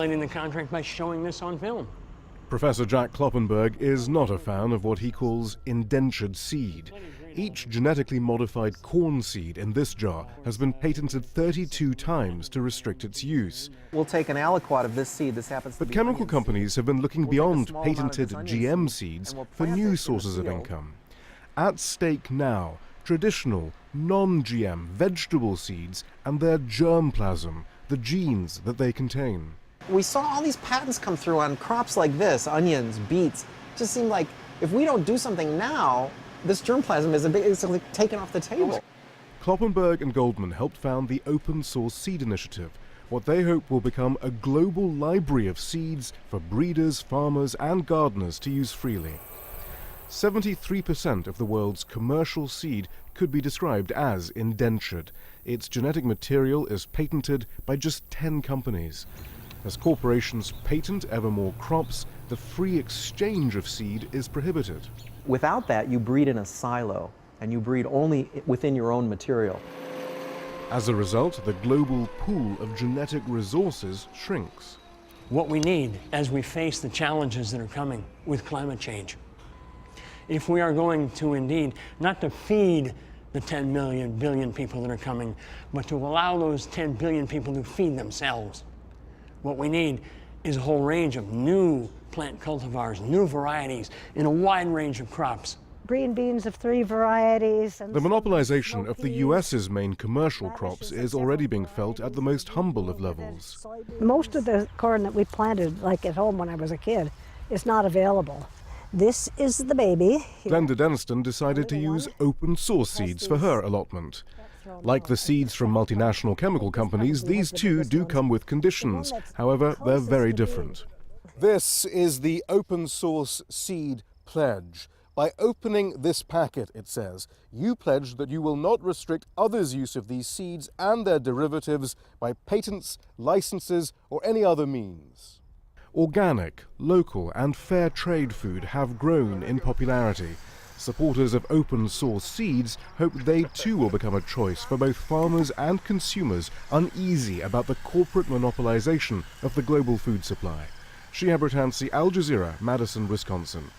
The contract by showing this on film. Professor Jack Kloppenberg is not a fan of what he calls indentured seed. Each genetically modified corn seed in this jar has been patented 32 times to restrict its use. We'll take an aliquot of this seed. This happens to But be chemical onion companies seed. have been looking We'll take a beyond small amount of patented this onion GM seed, seeds and we'll for plant it new in a sources of field. income. At stake now, traditional, non-GM vegetable seeds and their germplasm, the genes that they contain. We saw all these patents come through on crops like this, onions, beets. It just seemed like if we don't do something now, this germplasm is basically taken off the table. Kloppenberg and Goldman helped found the Open Source Seed Initiative, what they hope will become a global library of seeds for breeders, farmers and gardeners to use freely. 73% of the world's commercial seed could be described as indentured. Its genetic material is patented by just 10 companies. As corporations patent ever more crops, the free exchange of seed is prohibited. Without that, you breed in a silo, and you breed only within your own material. As a result, the global pool of genetic resources shrinks. What we need as we face the challenges that are coming with climate change, if we are going to indeed not to feed the 10 billion people that are coming, but to allow those 10 billion people to feed themselves, what we need is a whole range of new plant cultivars, new varieties in a wide range of crops. Green beans of 3 varieties. And the monopolization of the US's main commercial crops is already being felt at the most humble of levels. Most of the corn that we planted, like at home when I was a kid, is not available. This is the baby. Glenda Deniston decided to use open source seeds for her allotment. Like the seeds from multinational chemical companies, these too do come with conditions. However, they're very different. This is the Open Source Seed Pledge. By opening this packet, it says, you pledge that you will not restrict others' use of these seeds and their derivatives by patents, licenses, or any other means. Organic, local, and fair trade food have grown in popularity. Supporters of open source seeds hope they too will become a choice for both farmers and consumers uneasy about the corporate monopolization of the global food supply. Shihab Ratansi, Al Jazeera, Madison, Wisconsin.